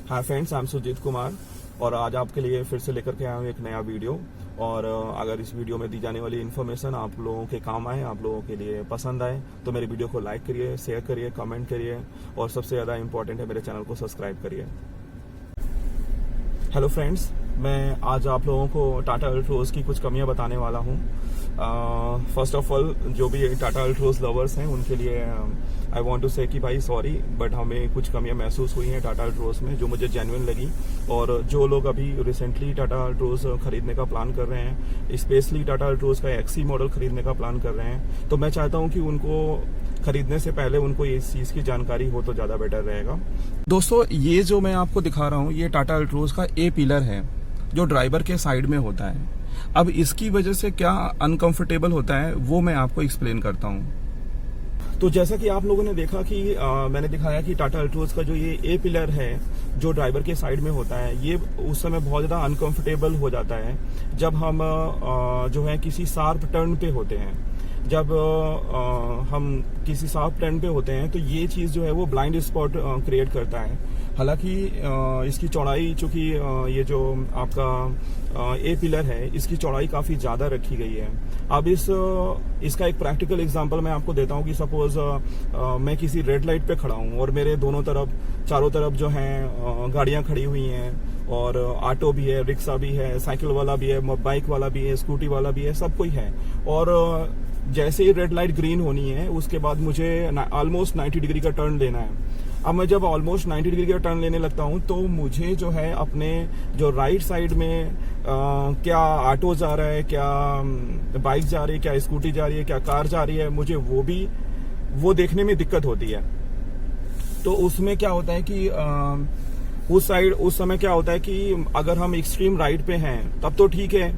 Hi friends, I am Sujeet Kumar और आज आपके लिए फिर से लेकर के आया हूँ एक नया वीडियो। और अगर इस वीडियो में दी जाने वाली इन्फॉर्मेशन आप लोगों के काम आए, आप लोगों के लिए पसंद आए, तो मेरे वीडियो को लाइक करिए, शेयर करिए, कमेंट करिए और सबसे ज़्यादा इम्पोर्टेंट है मेरे चैनल को सब्सक्राइब करिए। हेलो फ्रेंड्स, मैं आज आप लोगों को टाटा अल्ट्रोज की कुछ कमियां बताने वाला हूं। फर्स्ट ऑफ ऑल, जो भी टाटा अल्ट्रोज लवर्स हैं उनके लिए आई वांट टू से कि भाई सॉरी, बट हमें कुछ कमियां महसूस हुई हैं टाटा अल्ट्रोज में जो मुझे जेन्युइन लगी। और जो लोग अभी रिसेंटली टाटा अल्ट्रोज खरीदने का प्लान कर रहे हैं, स्पेशली टाटा अल्ट्रोज का एक्सी मॉडल खरीदने का प्लान कर रहे हैं, तो मैं चाहता हूं कि उनको खरीदने से पहले उनको इस चीज की जानकारी हो तो ज्यादा बेटर रहेगा। दोस्तों, ये जो मैं आपको दिखा रहा हूँ ये टाटा अल्ट्रोज का ए पिलर है जो ड्राइवर के साइड में होता है। अब इसकी वजह से क्या अनकंफर्टेबल होता है वो मैं आपको एक्सप्लेन करता हूँ। तो जैसा कि आप लोगों ने देखा कि मैंने दिखाया कि टाटा अल्ट्रोज का जो ये ए पिलर है जो ड्राइवर के साइड में होता है, ये उस समय बहुत ज्यादा अनकंफर्टेबल हो जाता है जब हम जो है किसी शार्प टर्न पे होते हैं। जब हम किसी शार्प टर्न पे होते हैं तो ये चीज जो है वो ब्लाइंड स्पॉट क्रिएट करता है। हालांकि इसकी चौड़ाई, चूंकि ये जो आपका ए पिलर है, इसकी चौड़ाई काफी ज्यादा रखी गई है। अब इसका एक प्रैक्टिकल एग्जांपल मैं आपको देता हूँ कि सपोज मैं किसी रेड लाइट पे खड़ा हूँ और मेरे दोनों तरफ, चारों तरफ जो है गाड़ियां खड़ी हुई हैं और ऑटो भी है, रिक्शा भी है, साइकिल वाला भी है, बाइक वाला भी है, स्कूटी वाला भी है, सब कोई है। और जैसे ही रेड लाइट ग्रीन होनी है उसके बाद मुझे ऑलमोस्ट 90 डिग्री का टर्न लेना है। अब मैं जब ऑलमोस्ट 90 डिग्री का टर्न लेने लगता हूं तो मुझे जो है अपने जो राइट साइड में क्या ऑटो जा रहा है, क्या बाइक जा रही है, क्या स्कूटी जा रही है, क्या कार जा रही है, मुझे वो देखने में दिक्कत होती है। तो उसमें क्या होता है कि उस समय क्या होता है कि अगर हम एक्सट्रीम राइट पे हैं तब तो ठीक है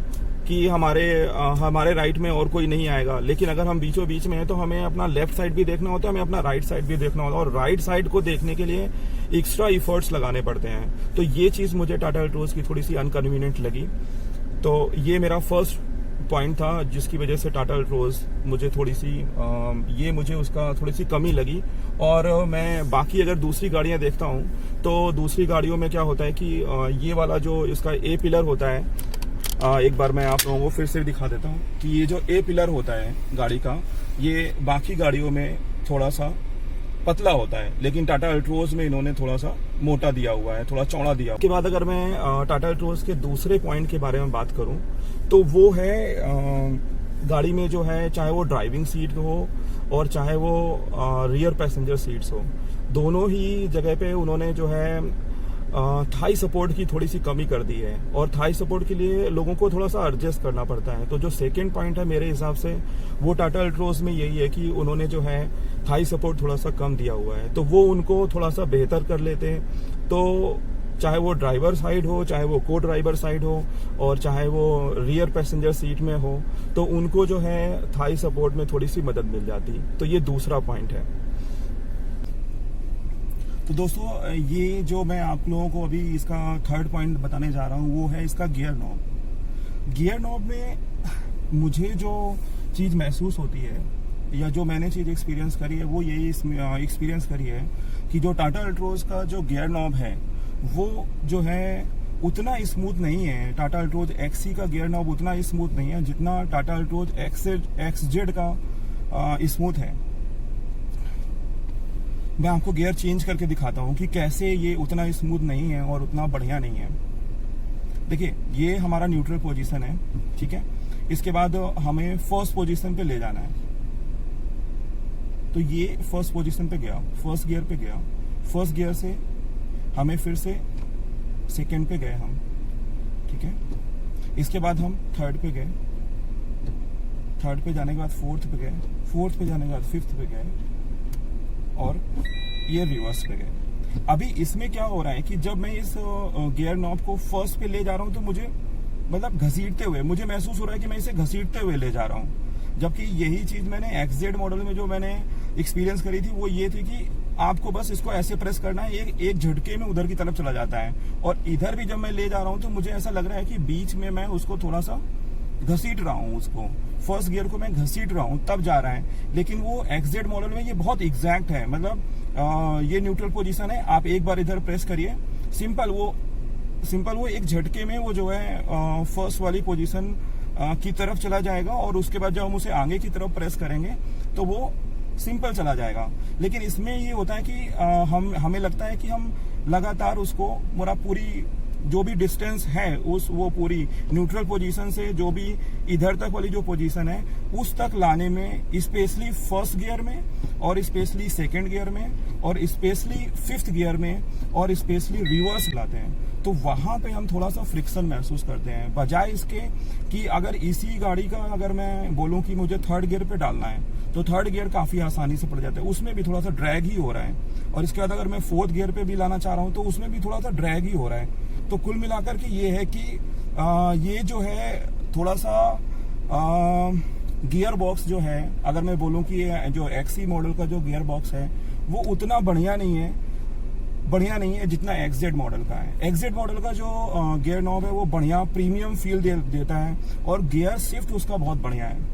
कि हमारे राइट में और कोई नहीं आएगा, लेकिन अगर हम बीचों बीच में हैं तो हमें अपना लेफ्ट साइड भी देखना होता है, हमें अपना राइट साइड भी देखना होता है और राइट साइड को देखने के लिए एक्स्ट्रा इफर्ट्स लगाने पड़ते हैं। तो ये चीज मुझे टाटा अल्ट्रोज की थोड़ी सी अनकन्वीनियंट लगी। तो ये मेरा फर्स्ट पॉइंट था जिसकी वजह से टाटा अल्ट्रोज मुझे मुझे उसका थोड़ी सी कमी लगी। और मैं बाकी अगर दूसरी गाड़ियां देखता हूं तो दूसरी गाड़ियों में क्या होता है कि ये वाला जो इसका ए पिलर होता है, एक बार मैं आप लोगों को फिर से दिखा देता हूँ कि ये जो ए पिलर होता है गाड़ी का, ये बाकी गाड़ियों में थोड़ा सा पतला होता है, लेकिन टाटा अल्ट्रोज में इन्होंने थोड़ा सा मोटा दिया हुआ है, थोड़ा चौड़ा दिया। उसके बाद अगर मैं टाटा अल्ट्रोज के दूसरे पॉइंट के बारे में बात करूं तो वो है गाड़ी में जो है, चाहे वो ड्राइविंग सीट हो और चाहे वो रियर पैसेंजर सीट्स हो, दोनों ही जगह पे उन्होंने जो है थाई सपोर्ट की थोड़ी सी कमी कर दी है। और थाई सपोर्ट के लिए लोगों को थोड़ा सा एडजस्ट करना पड़ता है। तो जो सेकंड पॉइंट है मेरे हिसाब से वो टाटा अल्ट्रोज में यही है कि उन्होंने जो है थाई सपोर्ट थोड़ा सा कम दिया हुआ है, तो वो उनको थोड़ा सा बेहतर कर लेते हैं। तो चाहे वो ड्राइवर साइड हो, चाहे वो को ड्राइवर साइड हो और चाहे वो रियर पैसेंजर सीट में हो, तो उनको जो है थाई सपोर्ट में थोड़ी सी मदद मिल जाती। तो ये दूसरा पॉइंट है। तो दोस्तों, ये जो मैं आप लोगों को अभी इसका थर्ड पॉइंट बताने जा रहा हूँ वो है इसका गियर नॉब। गियर नॉब में मुझे जो चीज़ महसूस होती है या जो मैंने चीज़ एक्सपीरियंस करी है वो यही एक्सपीरियंस करी है कि जो टाटा अल्ट्रोज का जो गियर नॉब है वो जो है उतना स्मूथ नहीं है। टाटा अल्ट्रोज एक्सी का गियर नॉब उतना स्मूथ नहीं है जितना टाटा अल्ट्रोज एक्सजेड का स्मूथ है। मैं आपको गियर चेंज करके दिखाता हूँ कि कैसे ये उतना स्मूथ नहीं है और उतना बढ़िया नहीं है। देखिए, ये हमारा न्यूट्रल पोजीशन है, ठीक है। इसके बाद हमें फर्स्ट पोजीशन पे ले जाना है। तो ये फर्स्ट पोजीशन पे गया, फर्स्ट गियर पे गया, फर्स्ट गियर से हमें फिर से सेकंड पे गए हम, ठीक है। इसके बाद हम थर्ड पे गए, थर्ड पे जाने के बाद फोर्थ पे गए, फोर्थ पे जाने के बाद फिफ्थ पे गए और ये रिवर्स पे गए। अभी इसमें क्या हो रहा है कि जब मैं इस गियर नॉब को फर्स्ट पे ले जा रहा हूं तो मुझे मतलब घसीटते हुए मुझे महसूस हो रहा है कि मैं इसे घसीटते हुए ले जा रहा हूं। जबकि यही चीज मैंने एक्सजेड मॉडल में जो मैंने एक्सपीरियंस करी थी वो ये थी कि आपको बस इसको ऐसे प्रेस करना है, एक झटके में उधर की तरफ चला जाता है। और इधर भी जब मैं ले जा रहा हूं तो मुझे ऐसा लग रहा है कि बीच में मैं उसको थोड़ा सा घसीट रहा हूँ, उसको फर्स्ट गियर को मैं घसीट रहा हूँ तब जा रहा है। लेकिन वो एक्सजेड मॉडल में ये बहुत एग्जैक्ट है, मतलब ये न्यूट्रल पोजीशन है। आप एक बार इधर प्रेस करिए, सिंपल वो एक झटके में वो जो है फर्स्ट वाली पोजीशन की तरफ चला जाएगा, और उसके बाद जब हम उसे आगे की तरफ प्रेस करेंगे तो वो सिंपल चला जाएगा। लेकिन इसमें ये होता है कि हमें लगता है कि हम लगातार उसको पूरी जो भी डिस्टेंस है वो पूरी न्यूट्रल पोजीशन से जो भी इधर तक वाली जो पोजीशन है उस तक लाने में, स्पेशली फर्स्ट गियर में और स्पेशली सेकंड गियर में और स्पेशली फिफ्थ गियर में और स्पेशली रिवर्स लाते हैं, तो वहां पे हम थोड़ा सा फ्रिक्शन महसूस करते हैं। बजाय इसके कि अगर इसी गाड़ी का अगर मैं बोलूं कि मुझे थर्ड गियर पे डालना है तो थर्ड गियर काफी आसानी से पड़ जाता है, उसमें भी थोड़ा सा ड्रैग ही हो रहा है। और इसके बाद अगर मैं फोर्थ गियर पे भी लाना चाह रहा हूं तो उसमें भी थोड़ा सा ड्रैग ही हो रहा है। तो कुल मिलाकर के ये है कि ये जो है थोड़ा सा गियर बॉक्स जो है, अगर मैं बोलूं कि जो एक्सी मॉडल का जो गियर बॉक्स है वो उतना बढ़िया नहीं है जितना एक्सजेड मॉडल का है। एक्सजेड मॉडल का जो गियर नॉब है वो बढ़िया प्रीमियम फील देता है और गियर शिफ्ट उसका बहुत बढ़िया है।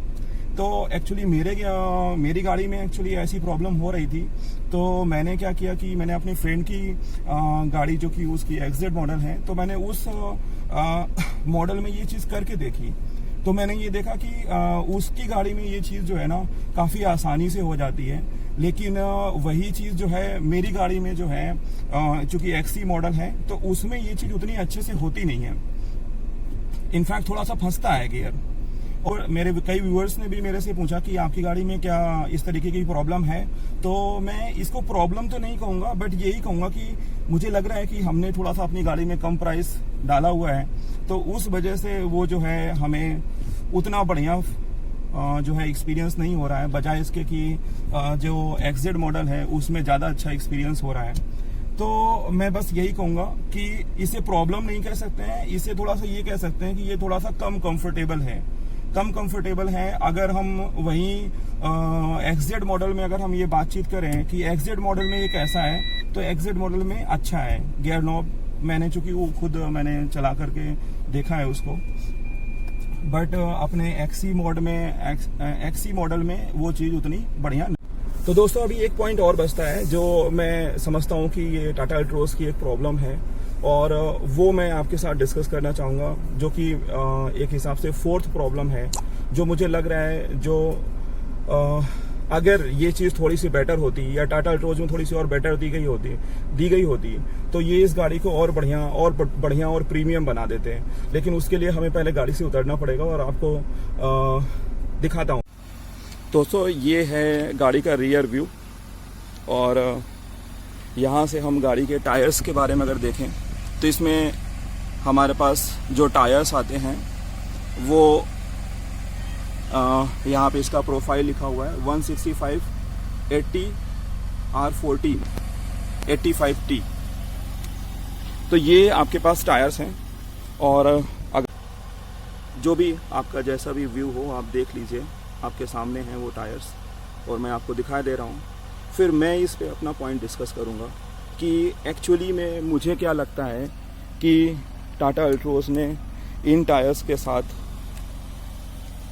तो एक्चुअली मेरी गाड़ी में एक्चुअली ऐसी प्रॉब्लम हो रही थी, तो मैंने क्या किया कि मैंने अपनी फ्रेंड की गाड़ी जो कि उसकी एक्सजेड मॉडल है, तो मैंने उस मॉडल में ये चीज़ करके देखी। तो मैंने ये देखा कि उसकी गाड़ी में ये चीज़ जो है ना काफ़ी आसानी से हो जाती है, लेकिन वही चीज़ जो है मेरी गाड़ी में जो है चूंकि एक्सी मॉडल है तो उसमें ये चीज़ उतनी अच्छे से होती नहीं है। इनफैक्ट थोड़ा सा फंसता है गियर। और मेरे कई व्यूअर्स ने भी मेरे से पूछा कि आपकी गाड़ी में क्या इस तरीके की प्रॉब्लम है, तो मैं इसको प्रॉब्लम तो नहीं कहूँगा, बट यही कहूँगा कि मुझे लग रहा है कि हमने थोड़ा सा अपनी गाड़ी में कम प्राइस डाला हुआ है, तो उस वजह से वो जो है हमें उतना बढ़िया जो है एक्सपीरियंस नहीं हो रहा है, बजाय इसके कि जो एक्सजेड मॉडल है उसमें ज़्यादा अच्छा एक्सपीरियंस हो रहा है। तो मैं बस यही कहूँगा कि इसे प्रॉब्लम नहीं कह सकते हैं, इसे थोड़ा सा ये कह सकते हैं कि ये थोड़ा सा कम कंफर्टेबल है। अगर हम वहीं एक्सजेड मॉडल में अगर हम ये बातचीत करें कि एक्सजेड मॉडल में ये कैसा है, तो एक्सजेड मॉडल में अच्छा है गियर नॉब। मैंने चूंकि वो खुद मैंने चला करके देखा है उसको, बट अपने एक्सी मॉडल में वो चीज़ उतनी बढ़िया नहीं। तो दोस्तों अभी एक पॉइंट और बचता है जो मैं समझता हूँ कि ये टाटा अल्ट्रोज की एक प्रॉब्लम है, और वो मैं आपके साथ डिस्कस करना चाहूँगा, जो कि एक हिसाब से फोर्थ प्रॉब्लम है, जो मुझे लग रहा है जो अगर ये चीज़ थोड़ी सी बेटर होती या टाटा अल्ट्रोज में थोड़ी सी और बेटर दी गई होती तो ये इस गाड़ी को और बढ़िया और प्रीमियम बना देते हैं। लेकिन उसके लिए हमें पहले गाड़ी से उतरना पड़ेगा और आपको दिखाता हूँ। दोस्तों ये है गाड़ी का रियर व्यू, और यहाँ से हम गाड़ी के टायर्स के बारे में अगर देखें तो इसमें हमारे पास जो टायर्स आते हैं वो यहाँ पे इसका प्रोफाइल लिखा हुआ है 165 80 R14 85T। तो ये आपके पास टायर्स हैं, और अगर जो भी आपका जैसा भी व्यू हो आप देख लीजिए, आपके सामने हैं वो टायर्स और मैं आपको दिखा दे रहा हूँ। फिर मैं इस पे अपना पॉइंट डिस्कस करूँगा कि एक्चुअली में मुझे क्या लगता है कि टाटा अल्ट्रोज ने इन टायर्स के साथ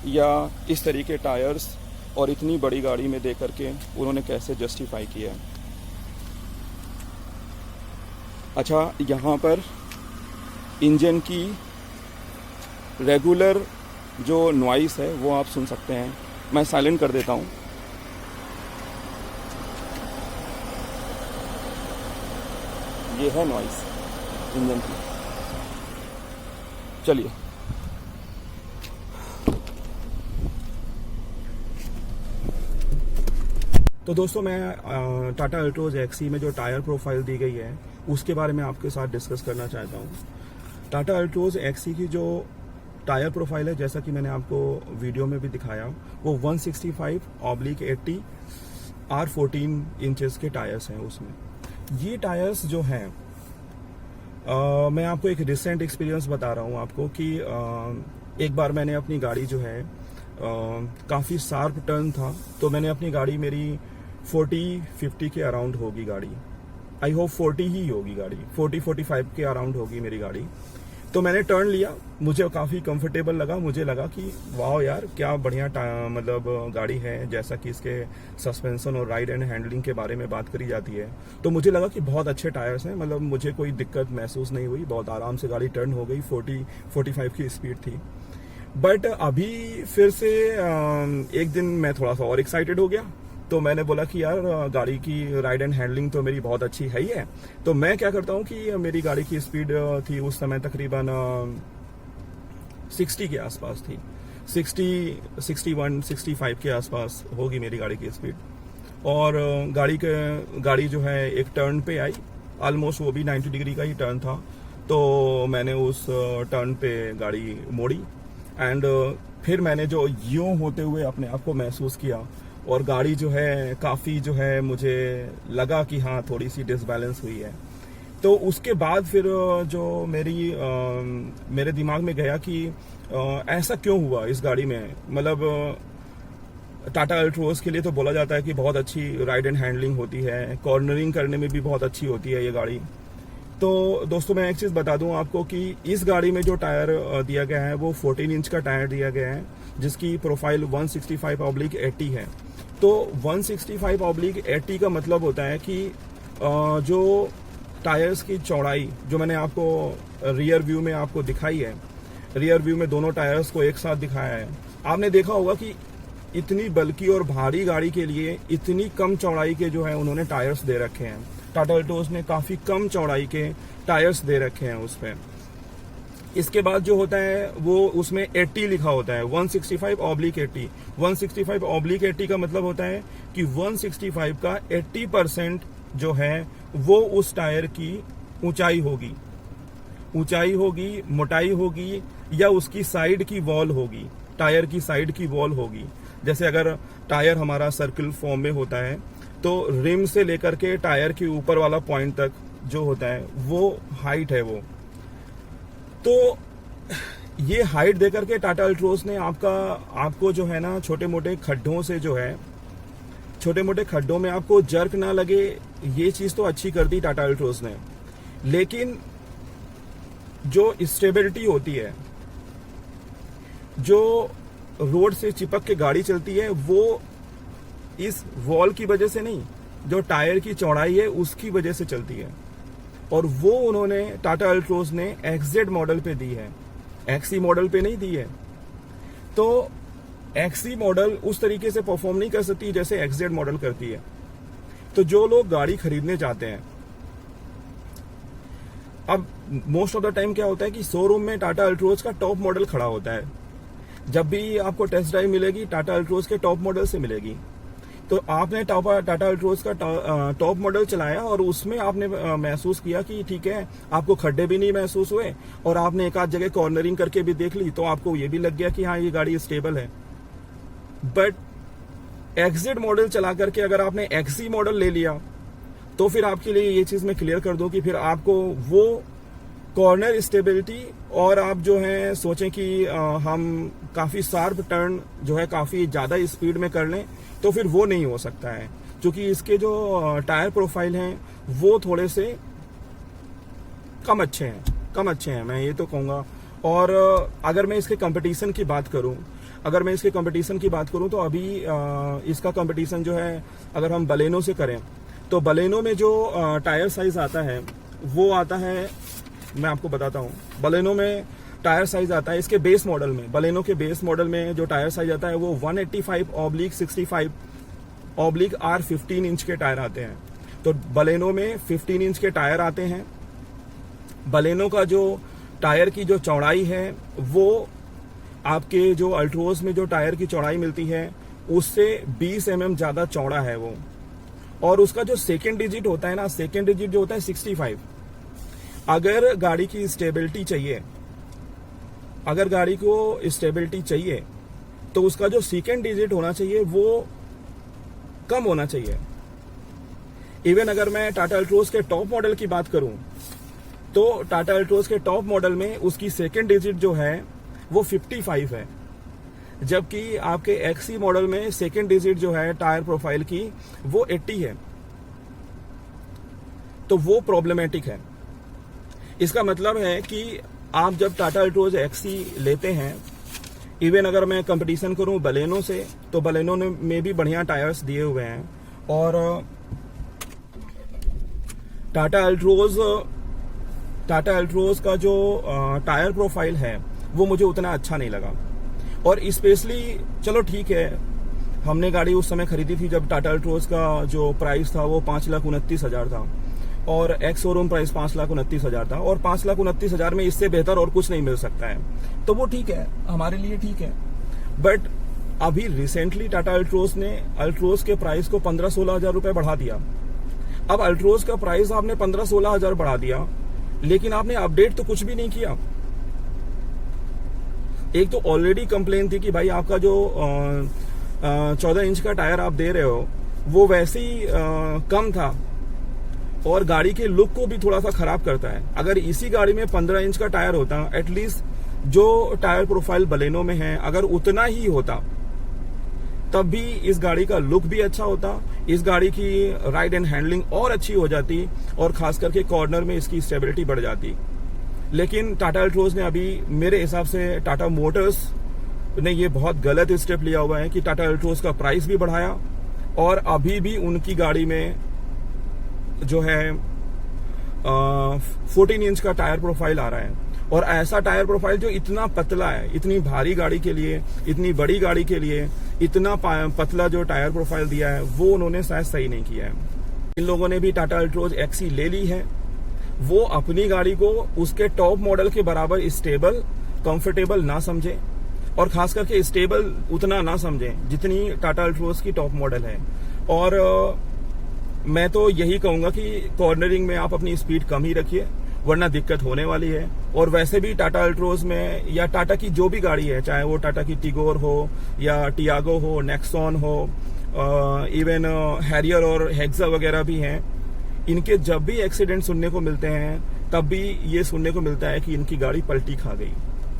या इस तरीके टायर्स और इतनी बड़ी गाड़ी में दे करके उन्होंने कैसे जस्टिफाई किया है। अच्छा, यहाँ पर इंजन की रेगुलर जो नॉइस है वो आप सुन सकते हैं। मैं साइलेंट कर देता हूँ। ये है नॉइस इंजन की। चलिए तो दोस्तों मैं टाटा अल्ट्रोज एक्सी में जो टायर प्रोफाइल दी गई है उसके बारे में आपके साथ डिस्कस करना चाहता हूँ। टाटा अल्ट्रोज एक्सी की जो टायर प्रोफाइल है, जैसा कि मैंने आपको वीडियो में भी दिखाया, वो 165/80 R14 इंचेस के टायर्स हैं उसमें। ये टायर्स जो हैं मैं आपको एक रिसेंट एक्सपीरियंस बता रहा हूँ आपको कि एक बार मैंने अपनी गाड़ी जो है काफ़ी शार्प टर्न था, तो मैंने अपनी गाड़ी मेरी 40-50 के अराउंड होगी गाड़ी। आई होप 40 ही होगी गाड़ी, 40-45 के अराउंड होगी मेरी गाड़ी। तो मैंने टर्न लिया, मुझे काफ़ी कंफर्टेबल लगा, मुझे लगा कि वाह यार क्या बढ़िया मतलब गाड़ी है। जैसा कि इसके सस्पेंशन और राइड एंड हैंडलिंग के बारे में बात करी जाती है, तो मुझे लगा कि बहुत अच्छे टायर्स हैं, मतलब मुझे कोई दिक्कत महसूस नहीं हुई, बहुत आराम से गाड़ी टर्न हो गई, 40-45 की स्पीड थी। बट अभी फिर से एक दिन मैं थोड़ा सा और एक्साइटेड हो गया, तो मैंने बोला कि यार गाड़ी की राइड एंड हैंडलिंग तो मेरी बहुत अच्छी है ही है। तो मैं क्या करता हूँ कि मेरी गाड़ी की स्पीड थी उस समय तकरीबन 60 के आसपास थी, 60, 61, 65 के आसपास होगी मेरी गाड़ी की स्पीड। और गाड़ी जो है एक टर्न पे आई, ऑलमोस्ट वो भी 90 डिग्री का ही टर्न था। तो मैंने उस टर्न पे गाड़ी मोड़ी एंड फिर मैंने जो यूं होते हुए अपने आप को महसूस किया, और गाड़ी जो है काफ़ी जो है मुझे लगा कि हाँ थोड़ी सी डिसबैलेंस हुई है। तो उसके बाद फिर जो मेरे दिमाग में गया कि ऐसा क्यों हुआ इस गाड़ी में। मतलब टाटा अल्ट्रोज के लिए तो बोला जाता है कि बहुत अच्छी राइड एंड हैंडलिंग होती है, कॉर्नरिंग करने में भी बहुत अच्छी होती है ये गाड़ी। तो दोस्तों मैं एक चीज़ बता दूं आपको कि इस गाड़ी में जो टायर दिया गया है वो 14 इंच का टायर दिया गया है, जिसकी प्रोफाइल 165/80 है। तो 165/80 का मतलब होता है कि जो टायर्स की चौड़ाई जो मैंने आपको रियर व्यू में आपको दिखाई है, रियर व्यू में दोनों टायर्स को एक साथ दिखाया है, आपने देखा होगा कि इतनी बल्कि और भारी गाड़ी के लिए इतनी कम चौड़ाई के जो है उन्होंने टायर्स दे रखे हैं। टाटा अल्ट्रोज ने काफ़ी कम चौड़ाई के टायर्स दे रखे हैं उस पर। इसके बाद जो होता है वो उसमें 80 लिखा होता है, 165/80। 165/80 का मतलब होता है कि 165 का 80% जो है वो उस टायर की ऊंचाई होगी, मोटाई होगी, या उसकी साइड की वॉल होगी, टायर की साइड की वॉल होगी। जैसे अगर टायर हमारा सर्कल फॉर्म में होता है तो रिम से लेकर के टायर के ऊपर वाला पॉइंट तक जो होता है वो हाइट है वो। तो ये हाइट देकर के टाटा अल्ट्रोज ने आपको जो है ना छोटे मोटे खड्डों से जो है, छोटे मोटे खड्डों में आपको जर्क ना लगे, ये चीज तो अच्छी कर दी टाटा अल्ट्रोज ने। लेकिन जो स्टेबिलिटी होती है, जो रोड से चिपक के गाड़ी चलती है, वो इस वॉल की वजह से नहीं, जो टायर की चौड़ाई है उसकी वजह से चलती है। और वो उन्होंने टाटा अल्ट्रोज ने XZ मॉडल पे दी है, XE मॉडल पे नहीं दी है। तो XE मॉडल उस तरीके से परफॉर्म नहीं कर सकती जैसे XZ मॉडल करती है। तो जो लोग गाड़ी खरीदने जाते हैं, अब मोस्ट ऑफ द टाइम क्या होता है कि शोरूम में टाटा अल्ट्रोज का टॉप मॉडल खड़ा होता है। जब भी आपको टेस्ट ड्राइव मिलेगी टाटा अल्ट्रोज के टॉप मॉडल से मिलेगी। तो आपने टाटा अल्ट्रोज का टॉप मॉडल चलाया और उसमें आपने महसूस किया कि ठीक है, आपको खड्डे भी नहीं महसूस हुए और आपने एक आध जगह कॉर्नरिंग करके भी देख ली, तो आपको ये भी लग गया कि हाँ ये गाड़ी स्टेबल है। बट XZ मॉडल चला करके अगर आपने XE मॉडल ले लिया, तो फिर आपके लिए ये चीज मैं क्लियर कर दूं कि फिर आपको वो कॉर्नर स्टेबिलिटी, और आप जो है सोचें कि हम काफी शार्प टर्न जो है काफी ज्यादा स्पीड में कर लें, तो फिर वो नहीं हो सकता है, क्योंकि इसके जो टायर प्रोफाइल हैं वो थोड़े से कम अच्छे हैं, मैं ये तो कहूँगा। और अगर मैं इसके कंपटीशन की बात करूँ, तो अभी इसका कंपटीशन जो है अगर हम बलेनो से करें, तो बलेनो में जो टायर साइज आता है वो आता है, मैं आपको बताता हूँ। बलेनो में टायर साइज आता है इसके बेस मॉडल में, बलेनो के बेस मॉडल में जो टायर साइज आता है वो 185/65/R15 इंच के टायर आते हैं। तो बलेनो में 15 इंच के टायर आते हैं। बलेनो का जो टायर की जो चौड़ाई है वो आपके जो अल्ट्रोज में जो टायर की चौड़ाई मिलती है उससे 20 mm ज्यादा चौड़ा है वो। और उसका जो सेकेंड डिजिट होता है ना, सेकेंड डिजिट जो होता है 65। अगर गाड़ी की स्टेबिलिटी चाहिए, अगर गाड़ी को स्टेबिलिटी चाहिए तो उसका जो सेकेंड डिजिट होना चाहिए वो कम होना चाहिए। इवन अगर मैं टाटा अल्ट्रोज के टॉप मॉडल की बात करूं, तो टाटा अल्ट्रोज के टॉप मॉडल में उसकी सेकेंड डिजिट जो है वो 55 है, जबकि आपके XE मॉडल में सेकेंड डिजिट जो है टायर प्रोफाइल की वो 80 है। तो वो प्रॉब्लमेटिक है। इसका मतलब है कि आप जब टाटा अल्ट्रोज एक्सी लेते हैं, इवन अगर मैं कंपटीशन करूं बलेनो से, तो बलेनो में भी बढ़िया टायर्स दिए हुए हैं। और टाटा अल्ट्रोज का जो टायर प्रोफाइल है वो मुझे उतना अच्छा नहीं लगा। और स्पेशली चलो ठीक है, हमने गाड़ी उस समय खरीदी थी जब टाटा अल्ट्रोज का जो प्राइस था वो 5,29,000 था और एक्स शोरूम प्राइस 5,29,000 था। और 5,29,000 में इससे बेहतर और कुछ नहीं मिल सकता है, तो वो ठीक है, हमारे लिए ठीक है। बट अभी रिसेंटली टाटा अल्ट्रोज ने अल्ट्रोज के प्राइस को 15-16 हजार रुपए बढ़ा दिया। अब अल्ट्रोज का प्राइस आपने 15-16 हजार बढ़ा दिया, लेकिन आपने अपडेट तो कुछ भी नहीं किया। एक तो ऑलरेडी कंप्लेन थी कि भाई आपका जो 14 इंच का टायर आप दे रहे हो वो वैसे ही कम था और गाड़ी के लुक को भी थोड़ा सा खराब करता है। अगर इसी गाड़ी में 15 इंच का टायर होता, एटलीस्ट जो टायर प्रोफाइल बलेनो में है अगर उतना ही होता, तब भी इस गाड़ी का लुक भी अच्छा होता, इस गाड़ी की राइड एंड हैंडलिंग और अच्छी हो जाती और खास करके कॉर्नर में इसकी स्टेबिलिटी बढ़ जाती। लेकिन टाटा अल्ट्रोज ने अभी मेरे हिसाब से टाटा मोटर्स ने ये बहुत गलत स्टेप लिया हुआ है कि टाटा अल्ट्रोज का प्राइस भी बढ़ाया और अभी भी उनकी गाड़ी में जो है 14 इंच का टायर प्रोफाइल आ रहा है। और ऐसा टायर प्रोफाइल जो इतना पतला है, इतनी भारी गाड़ी के लिए, इतनी बड़ी गाड़ी के लिए इतना पतला जो टायर प्रोफाइल दिया है वो उन्होंने शायद सही नहीं किया है। इन लोगों ने भी टाटा अल्ट्रोज एक्सी ले ली है, वो अपनी गाड़ी को उसके टॉप मॉडल के बराबर स्टेबल, कंफर्टेबल ना समझे और खास करके स्टेबल उतना ना समझे जितनी टाटा अल्ट्रोज की टॉप मॉडल है। और मैं तो यही कहूंगा कि कॉर्नरिंग में आप अपनी स्पीड कम ही रखिए, वरना दिक्कत होने वाली है। और वैसे भी टाटा अल्ट्रोज में या टाटा की जो भी गाड़ी है, चाहे वो टाटा की टिगोर हो या टियागो हो, नेक्सॉन हो, इवन हैरियर और हेक्सा वगैरह भी हैं, इनके जब भी एक्सीडेंट सुनने को मिलते हैं तब भी ये सुनने को मिलता है कि इनकी गाड़ी पलटी खा गई।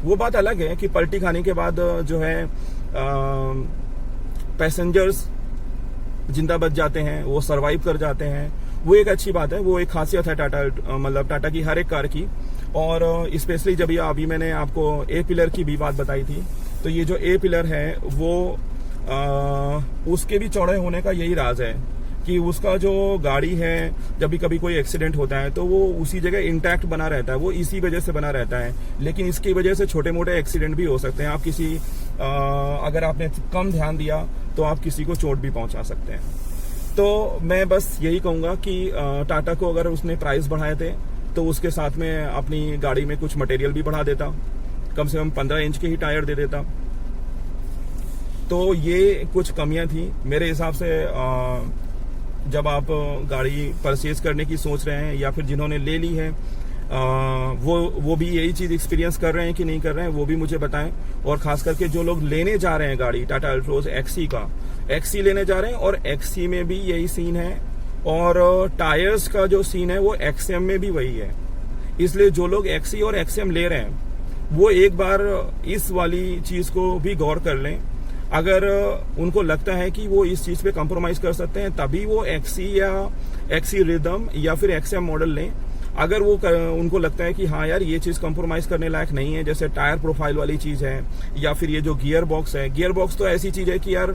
वो बात अलग है कि पलटी खाने के बाद जो है पैसेंजर्स जिंदा बच जाते हैं, वो सरवाइव कर जाते हैं, वो एक अच्छी बात है, वो एक खासियत है टाटा, मतलब टाटा की हर एक कार की। और स्पेशली जब ये अभी मैंने आपको ए पिलर की भी बात बताई थी, तो ये जो ए पिलर है वो उसके भी चौड़े होने का यही राज है कि उसका जो गाड़ी है जब भी कभी कोई एक्सीडेंट होता है तो वो उसी जगह इंटैक्ट बना रहता है, वो इसी वजह से बना रहता है। लेकिन इसकी वजह से छोटे मोटे एक्सीडेंट भी हो सकते हैं। आप किसी अगर आपने कम ध्यान दिया तो आप किसी को चोट भी पहुंचा सकते हैं। तो मैं बस यही कहूंगा कि टाटा को अगर उसने प्राइस बढ़ाए थे तो उसके साथ में अपनी गाड़ी में कुछ मटेरियल भी बढ़ा देता, कम से कम 15 इंच के ही टायर दे देता। तो ये कुछ कमियां थी मेरे हिसाब से। जब आप गाड़ी परचेज करने की सोच रहे हैं या फिर जिन्होंने ले ली है वो भी यही चीज एक्सपीरियंस कर रहे हैं कि नहीं कर रहे हैं, वो भी मुझे बताएं। और खास करके जो लोग लेने जा रहे हैं गाड़ी टाटा अल्ट्रोज एक्सी लेने जा रहे हैं, और एक्सी में भी यही सीन है और टायर्स का जो सीन है वो एक्सएम में भी वही है। इसलिए जो लोग एक्सी और एक्सएम ले रहे हैं वो एक बार इस वाली चीज को भी गौर कर लें। अगर उनको लगता है कि वो इस चीज पे कॉम्प्रोमाइज कर सकते हैं तभी वो एक्सी या एक्सी रिदम या फिर एक्सएम मॉडल लें। अगर वो उनको लगता है कि हाँ यार ये चीज कॉम्प्रोमाइज करने लायक नहीं है, जैसे टायर प्रोफाइल वाली चीज है या फिर ये जो गियर बॉक्स है, गियर बॉक्स तो ऐसी चीज है कि यार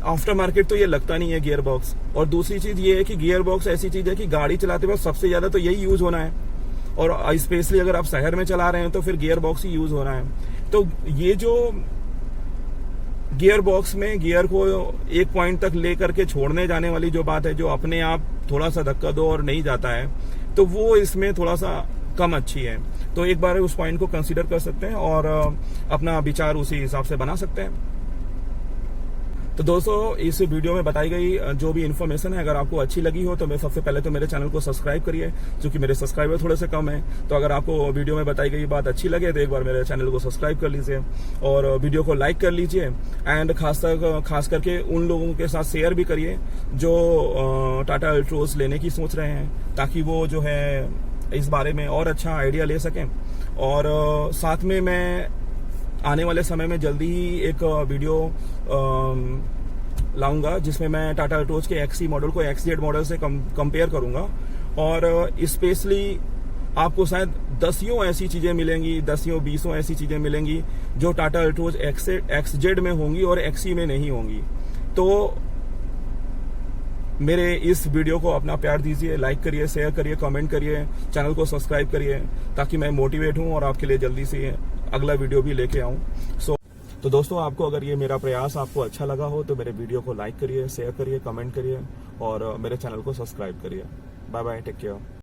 आफ्टर मार्केट तो ये लगता नहीं है गियर बॉक्स। और दूसरी चीज ये है कि गियर बॉक्स ऐसी चीज है कि गाड़ी चलाते वक्त सबसे ज्यादा तो यही यूज होना है, और स्पेशली अगर आप शहर में चला रहे हैं तो फिर गियर बॉक्स ही यूज होना है। तो ये जो गियर बॉक्स में गियर को एक पॉइंट तक लेकर के छोड़ने जाने वाली जो बात है, जो अपने आप थोड़ा सा धक्का दो और नहीं जाता है, तो वो इसमें थोड़ा सा कम अच्छी है। तो एक बार उस पॉइंट को कंसीडर कर सकते हैं और अपना विचार उसी हिसाब से बना सकते हैं। तो दोस्तों इस वीडियो में बताई गई जो भी इन्फॉर्मेशन है अगर आपको अच्छी लगी हो तो मैं सबसे पहले तो मेरे चैनल को सब्सक्राइब करिए, क्योंकि मेरे सब्सक्राइबर थोड़े से कम है। तो अगर आपको वीडियो में बताई गई बात अच्छी लगे तो एक बार मेरे चैनल को सब्सक्राइब कर लीजिए और वीडियो को लाइक कर लीजिए। एंड खास करके उन लोगों के साथ शेयर भी करिए जो टाटा अल्ट्रोज लेने की सोच रहे हैं, ताकि वो जो है इस बारे में और अच्छा आइडिया ले सकें। और साथ में मैं आने वाले समय में जल्दी ही एक वीडियो लाऊंगा जिसमें मैं टाटा अल्ट्रोज के एक्सी मॉडल को एक्सजेड मॉडल से कंपेयर करूंगा, और स्पेशली आपको शायद 10 ऐसी चीजें मिलेंगी, 10-20 ऐसी चीजें मिलेंगी जो टाटा अल्ट्रोज XZ में होंगी और XE में नहीं होंगी। तो मेरे इस वीडियो को अपना प्यार दीजिए, लाइक करिए, शेयर करिए, कमेंट करिए, चैनल को सब्सक्राइब करिए, ताकि मैं मोटिवेट हूं और आपके लिए जल्दी से अगला वीडियो भी लेके आऊं। तो दोस्तों, आपको अगर ये मेरा प्रयास आपको अच्छा लगा हो तो मेरे वीडियो को लाइक करिए, शेयर करिए, कमेंट करिए और मेरे चैनल को सब्सक्राइब करिए। Bye bye, take care.